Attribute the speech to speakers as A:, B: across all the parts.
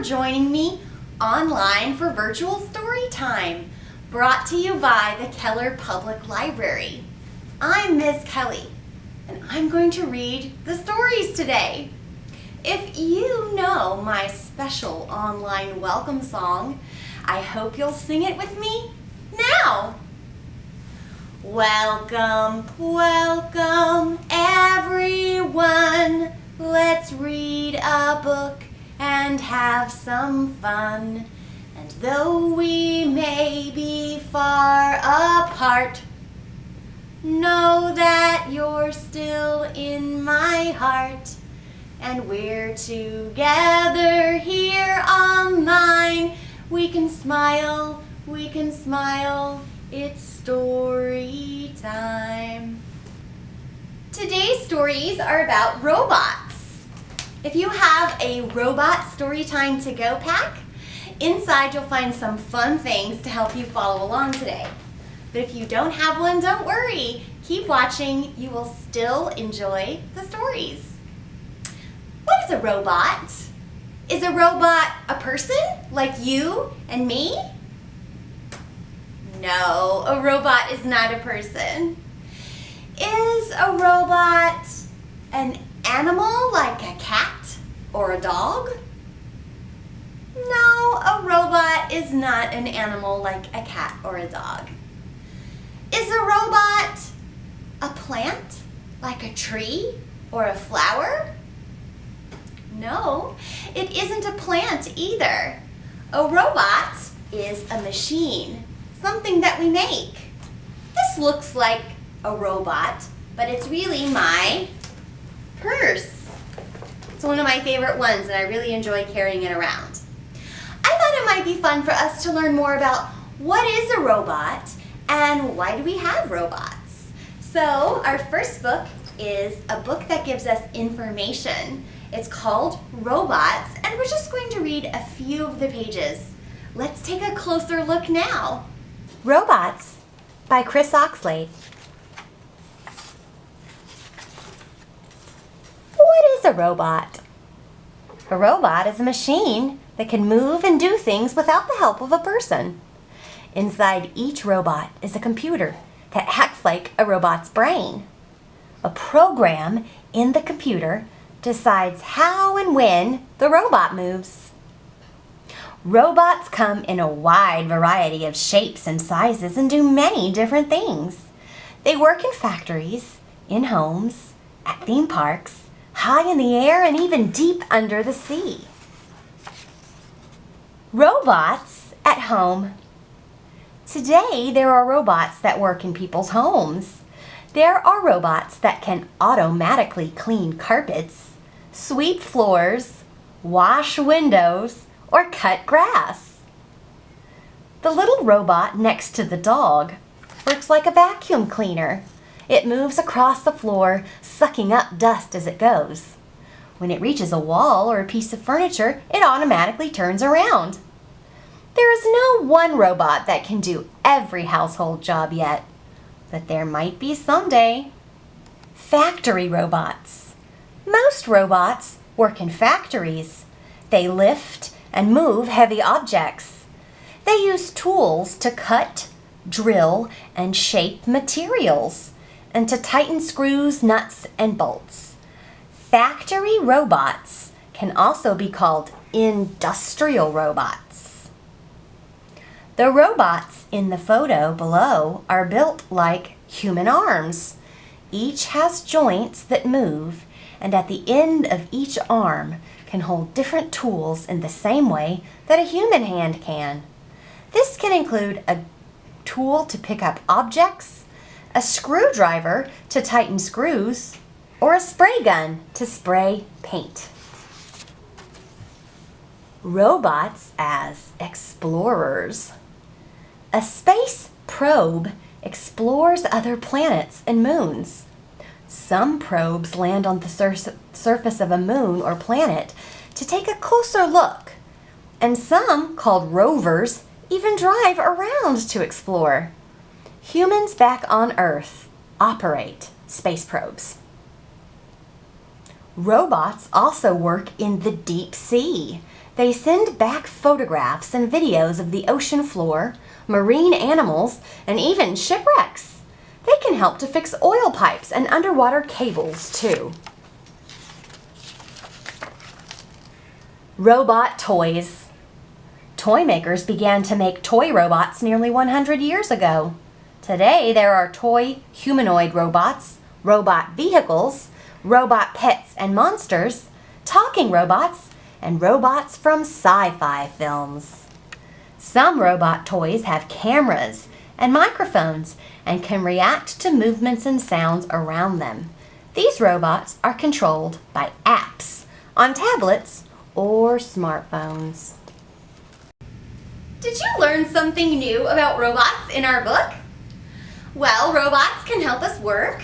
A: joining me online for virtual story time, brought to you by the Keller Public Library. I'm Ms. Kelly, and I'm going to read the stories today. If you know my special online welcome song, I hope you'll sing it with me now. Welcome, welcome everyone. Let's read a book and have some fun. And though we may be far apart, know that you're still in my heart. And we're together here online. We can smile, it's story time. Today's stories are about robots. If you have a robot storytime-to-go pack, inside you'll find some fun things to help you follow along today. But if you don't have one, don't worry. Keep watching. You will still enjoy the stories. What is a robot? Is a robot a person like you and me? No, a robot is not a person. Is a robot an animal like a cat or a dog? No, a robot is not an animal like a cat or a dog. Is a robot a plant like a tree or a flower? No, it isn't a plant either. A robot is a machine, something that we make. This looks like a robot, but it's really my purse. It's one of my favorite ones, and I really enjoy carrying it around. I thought it might be fun for us to learn more about what is a robot and why do we have robots. So our first book is a book that gives us information. It's called Robots, and we're just going to read a few of the pages. Let's take a closer look now. Robots by Chris Oxlade. What is a robot? A robot is a machine that can move and do things without the help of a person. Inside each robot is a computer that acts like a robot's brain. A program in the computer decides how and when the robot moves. Robots come in a wide variety of shapes and sizes and do many different things. They work in factories, in homes, at theme parks, high in the air, and even deep under the sea. Robots at home. Today, there are robots that work in people's homes. There are robots that can automatically clean carpets, sweep floors, wash windows, or cut grass. The little robot next to the dog works like a vacuum cleaner. It moves across the floor, sucking up dust as it goes. When it reaches a wall or a piece of furniture, it automatically turns around. There is no one robot that can do every household job yet, but there might be someday. Factory robots. Most robots work in factories. They lift and move heavy objects. They use tools to cut, drill, and shape materials, and to tighten screws, nuts, and bolts. Factory robots can also be called industrial robots. The robots in the photo below are built like human arms. Each has joints that move, and at the end of each arm can hold different tools in the same way that a human hand can. This can include a tool to pick up objects, a screwdriver to tighten screws, or a spray gun to spray paint. Robots as explorers. A space probe explores other planets and moons. Some probes land on the surface of a moon or planet to take a closer look, and some, called rovers, even drive around to explore. Humans back on Earth operate space probes. Robots also work in the deep sea. They send back photographs and videos of the ocean floor, marine animals, and even shipwrecks. They can help to fix oil pipes and underwater cables, too. Robot toys. Toy makers began to make toy robots nearly 100 years ago. Today, there are toy humanoid robots, robot vehicles, robot pets and monsters, talking robots, and robots from sci-fi films. Some robot toys have cameras and microphones and can react to movements and sounds around them. These robots are controlled by apps on tablets or smartphones. Did you learn something new about robots in our book? Well, robots can help us work,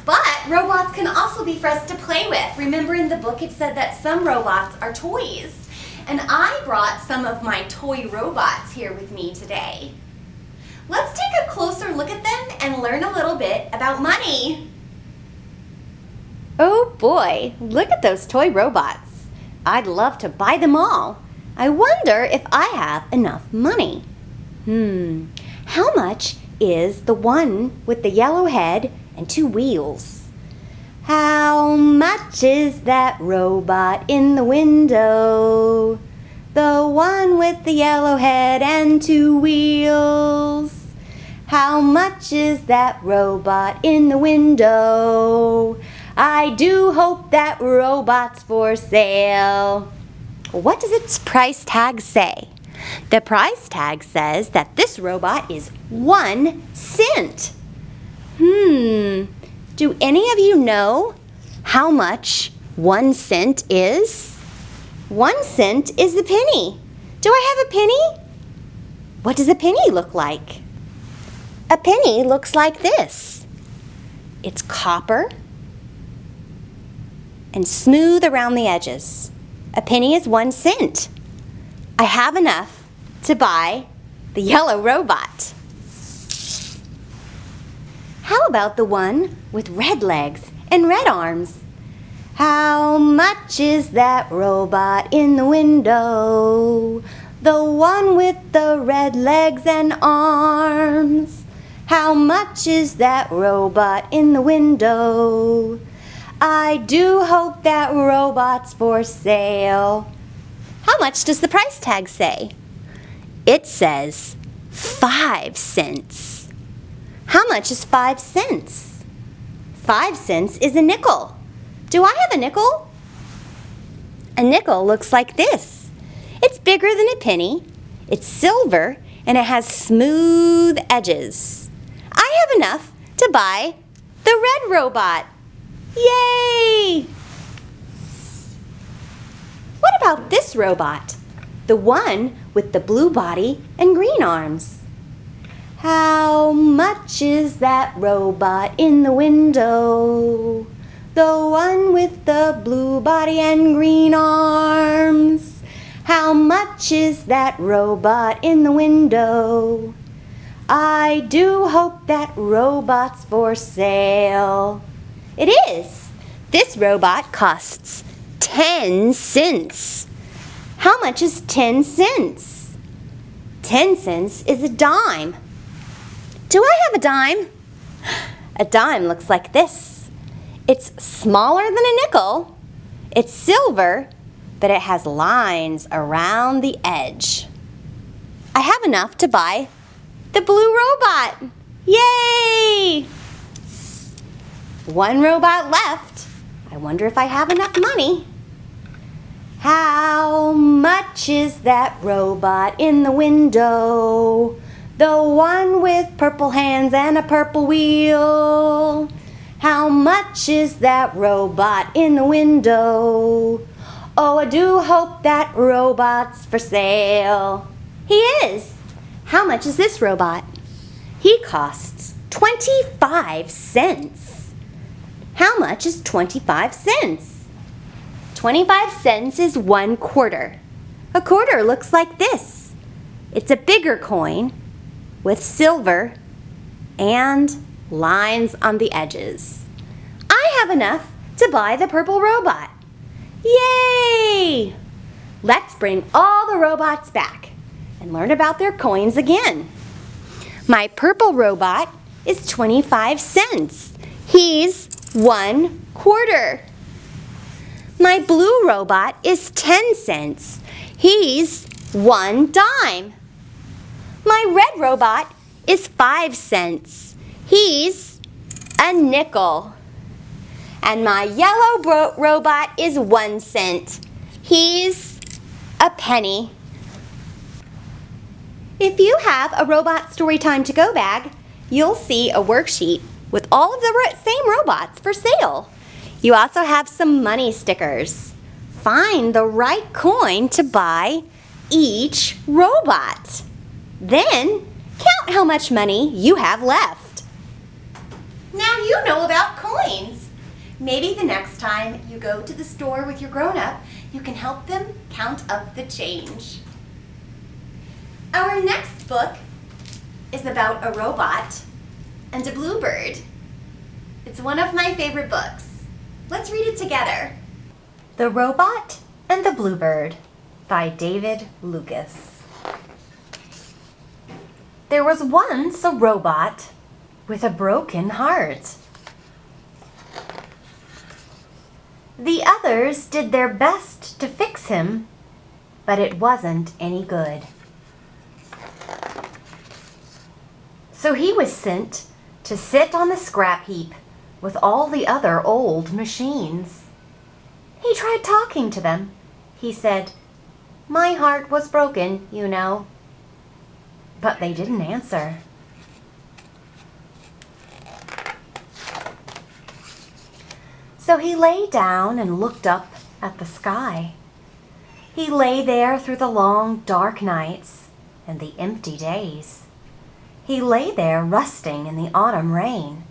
A: but robots can also be for us to play with. Remember in the book it said that some robots are toys. And I brought some of my toy robots here with me today. Let's take a closer look at them and learn a little bit about money. Oh boy, look at those toy robots. I'd love to buy them all. I wonder if I have enough money. How much is the one with the yellow head and 2 wheels? How much is that robot in the window? The one with the yellow head and 2 wheels. How much is that robot in the window? I do hope that robot's for sale. What does its price tag say? The price tag says that this robot is 1 cent. Do any of you know how much 1 cent is? 1 cent is a penny. Do I have a penny? What does a penny look like? A penny looks like this. It's copper and smooth around the edges. A penny is 1 cent. I have enough to buy the yellow robot. How about the one with red legs and red arms? How much is that robot in the window? The one with the red legs and arms. How much is that robot in the window? I do hope that robot's for sale. How much does the price tag say? It says 5 cents. How much is 5 cents? 5 cents is a nickel. Do I have a nickel? A nickel looks like this. It's bigger than a penny. It's silver and it has smooth edges. I have enough to buy the red robot. Yay! What about this robot? The one with the blue body and green arms. How much is that robot in the window? The one with the blue body and green arms. How much is that robot in the window? I do hope that robot's for sale. It is. This robot costs 10 cents. How much is 10 cents? 10 cents is a dime. Do I have a dime? A dime looks like this. It's smaller than a nickel. It's silver, but it has lines around the edge. I have enough to buy the blue robot. Yay! 1 robot left. I wonder if I have enough money. How much is that robot in the window? The one with purple hands and a purple wheel. How much is that robot in the window? Oh, I do hope that robot's for sale. He is. How much is this robot? He costs 25 cents. How much is 25 cents? 25 cents is 1 quarter. A quarter looks like this. It's a bigger coin with silver and lines on the edges. I have enough to buy the purple robot. Yay! Let's bring all the robots back and learn about their coins again. My purple robot is 25 cents. He's 1 quarter. My blue robot is 10 cents. He's 1 dime. My red robot is 5 cents. He's a nickel. And my yellow robot is 1 cent. He's a penny. If you have a Robot Storytime to Go bag, you'll see a worksheet with all of the same robots for sale. You also have some money stickers. Find the right coin to buy each robot. Then count how much money you have left. Now you know about coins. Maybe the next time you go to the store with your grown-up, you can help them count up the change. Our next book is about a robot and a bluebird. It's one of my favorite books. Let's read it together. The Robot and the Bluebird by David Lucas. There was once a robot with a broken heart. The others did their best to fix him, but it wasn't any good. So he was sent to sit on the scrap heap with all the other old machines. He tried talking to them. He said, "My heart was broken, you know." But they didn't answer. So he lay down and looked up at the sky. He lay there through the long, dark nights and the empty days. He lay there rusting in the autumn rain.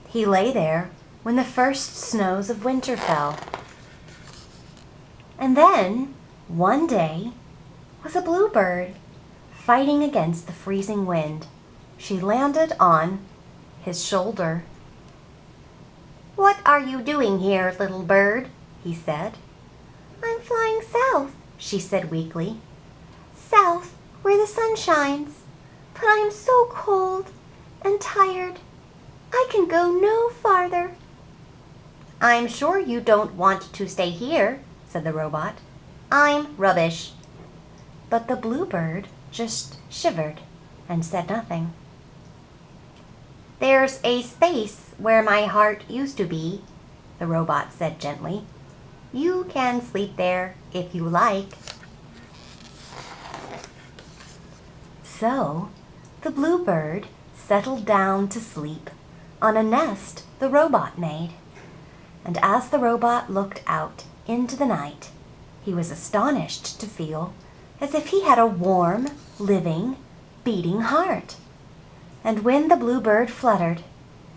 A: He lay there when the first snows of winter fell. And then, one day, was a bluebird fighting against the freezing wind. She landed on his shoulder. "What are you doing here, little bird?" he said. "I'm flying south," she said weakly. "South, where the sun shines. But I'm so cold and tired. I can go no farther." "I'm sure you don't want to stay here," said the robot. "I'm rubbish." But the bluebird just shivered and said nothing. "There's a space where my heart used to be," the robot said gently. "You can sleep there if you like." So the bluebird settled down to sleep on a nest the robot made. And as the robot looked out into the night, he was astonished to feel as if he had a warm, living, beating heart. And when the bluebird fluttered,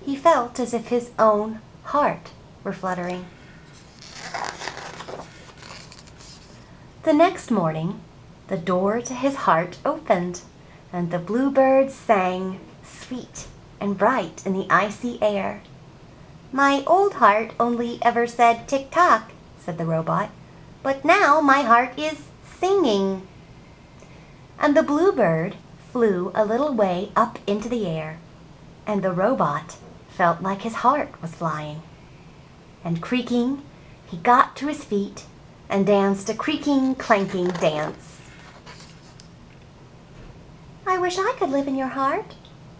A: he felt as if his own heart were fluttering. The next morning, the door to his heart opened, and the bluebird sang sweet and bright in the icy air. "My old heart only ever said tick-tock," said the robot, "but now my heart is singing." And the bluebird flew a little way up into the air, and the robot felt like his heart was flying. And creaking, he got to his feet and danced a creaking, clanking dance. "I wish I could live in your heart,"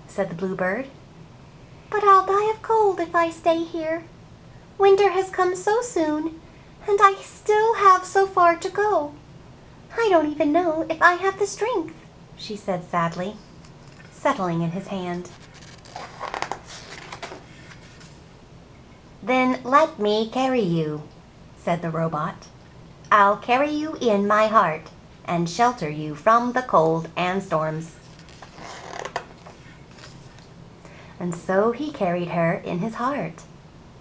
A: said the bluebird. "But I'll die of cold if I stay here. Winter has come so soon, and I still have so far to go. I don't even know if I have the strength," she said sadly, settling in his hand. "Then let me carry you," said the robot. "I'll carry you in my heart and shelter you from the cold and storms." And so he carried her in his heart,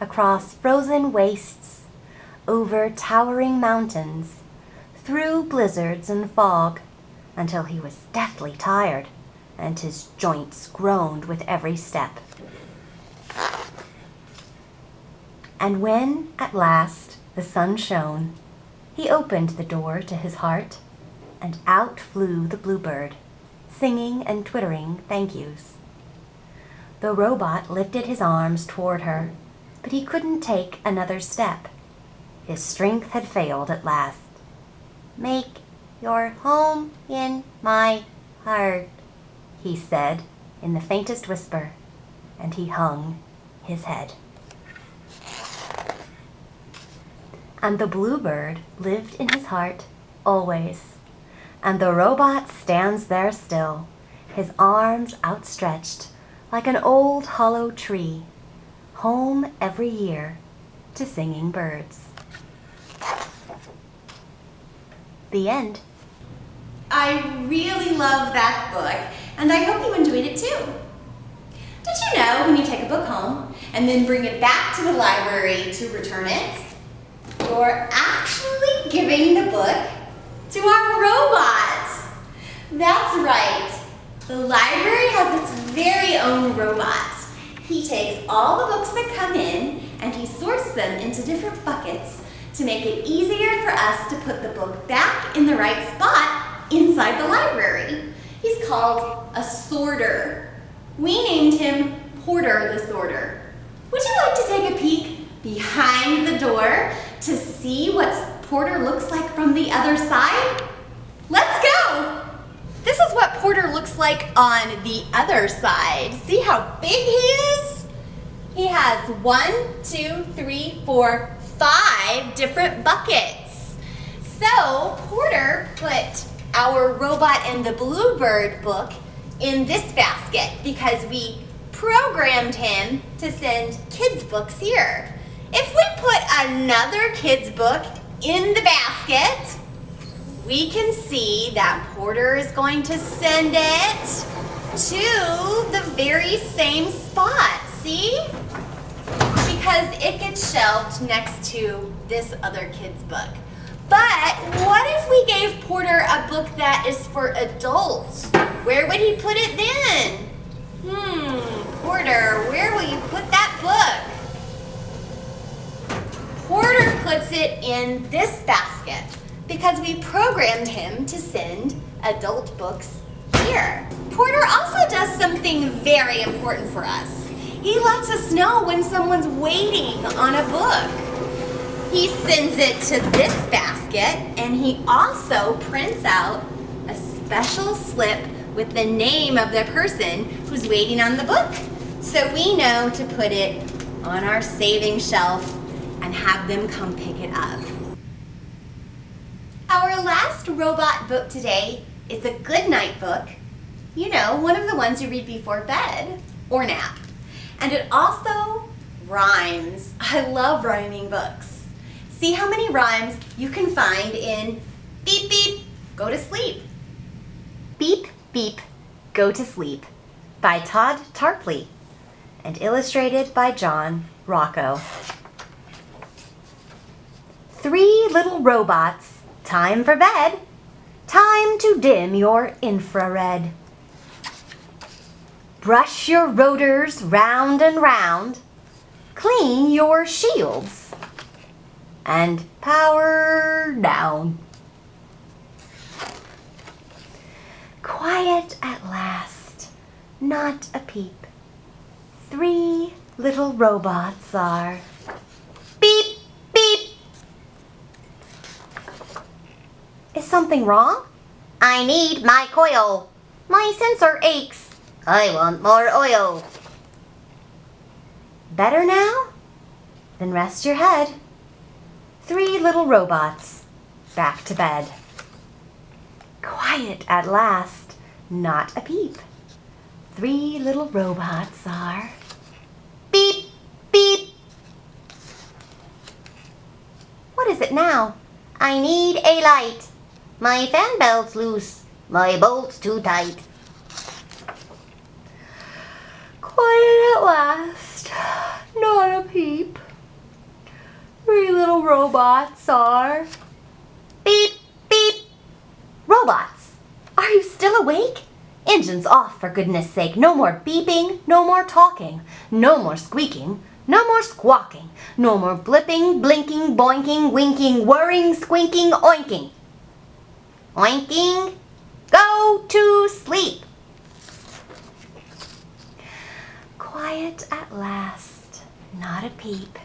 A: across frozen wastes, over towering mountains, through blizzards and fog, until he was deathly tired and his joints groaned with every step. And when, at last, the sun shone, he opened the door to his heart, and out flew the bluebird, singing and twittering thank yous. The robot lifted his arms toward her, but he couldn't take another step. His strength had failed at last. "Make your home in my heart," he said in the faintest whisper, and he hung his head. And the bluebird lived in his heart always, and the robot stands there still, his arms outstretched like an old hollow tree, home every year to singing birds. The end.
B: I really love that book, and I hope you enjoyed it too. Did you know when you take a book home and then bring it back to the library to return it, you're actually giving the book to our robot? That's right. The library has its very own robot. He takes all the books that come in and he sorts them into different buckets to make it easier for us to put the book back in the right spot inside the library. He's called a sorter. We named him Porter the Sorter. Would you like to take a peek behind the door to see what Porter looks like from the other side? Let's go! This is what Porter looks like on the other side. See how big he is? He has 5 different buckets. So Porter put our Robot and the Bluebird book in this basket because we programmed him to send kids' books here. If we put another kid's book in the basket, we can see that Porter is going to send it to the very same spot, see? Because it gets shelved next to this other kid's book. But what if we gave Porter a book that is for adults? Where would he put it then? Porter, where will you put that book? Porter puts it in this basket because we programmed him to send adult books here. Porter also does something very important for us. He lets us know when someone's waiting on a book. He sends it to this basket and he also prints out a special slip with the name of the person who's waiting on the book. So we know to put it on our saving shelf and have them come pick it up. Our last robot book today is a good night book. You know, one of the ones you read before bed or nap. And it also rhymes. I love rhyming books. See how many rhymes you can find in Beep Beep, Go to Sleep.
A: Beep, Beep, Go to Sleep by Todd Tarpley and illustrated by John Rocco. 3 little robots, time for bed, time to dim your infrared. Brush your rotors round and round, clean your shields, and power down. Quiet at last, not a peep. 3 little robots are beep, beep. Is something wrong? I need my coil. My sensor aches. I want more oil. Better now? Then rest your head. 3 little robots, back to bed. Quiet at last, not a peep. 3 little robots are beep, beep. What is it now? I need a light. My fan belt's loose. My bolt's too tight. Quiet at last, not a peep. 3 little robots are beep, beep. Robots, are you still awake? Engines off, for goodness sake. No more beeping, no more talking, no more squeaking. No more squawking. No more blipping, blinking, boinking, winking, whirring, squinking, oinking. Oinking. Go to sleep. Quiet at last. Not a peep.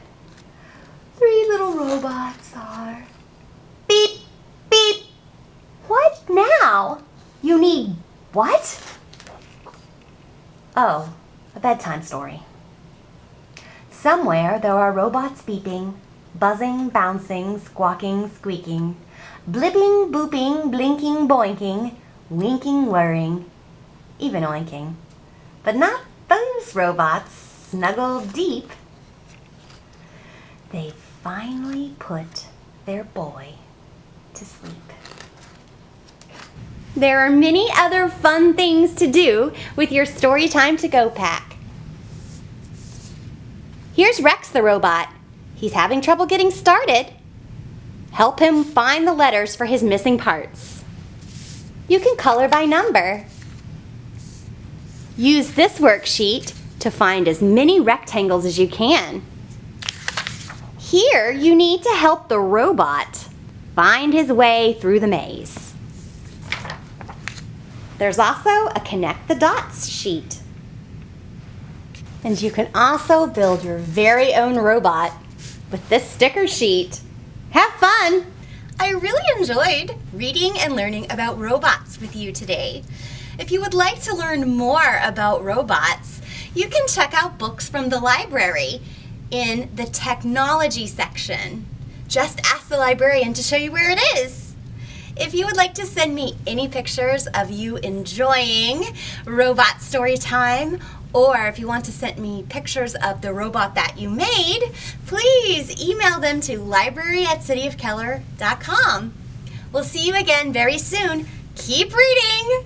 A: 3 little robots are. Beep, beep. What now? You need what? Oh, a bedtime story. Somewhere there are robots beeping, buzzing, bouncing, squawking, squeaking, blipping, booping, blinking, boinking, winking, whirring, even oinking. But not those robots snuggled deep. They finally put their boy to sleep. There are many other fun things to do with your Storytime to Go pack. Here's Rex the robot. He's having trouble getting started. Help him find the letters for his missing parts. You can color by number. Use this worksheet to find as many rectangles as you can. Here you need to help the robot find his way through the maze. There's also a connect the dots sheet. And you can also build your very own robot with this sticker sheet. Have fun! I really enjoyed reading and learning about robots with you today. If you would like to learn more about robots, you can check out books from the library in the technology section. Just ask the librarian to show you where it is. If you would like to send me any pictures of you enjoying robot story time, or if you want to send me pictures of the robot that you made, please email them to library@cityofkeller.com. We'll see you again very soon. Keep reading!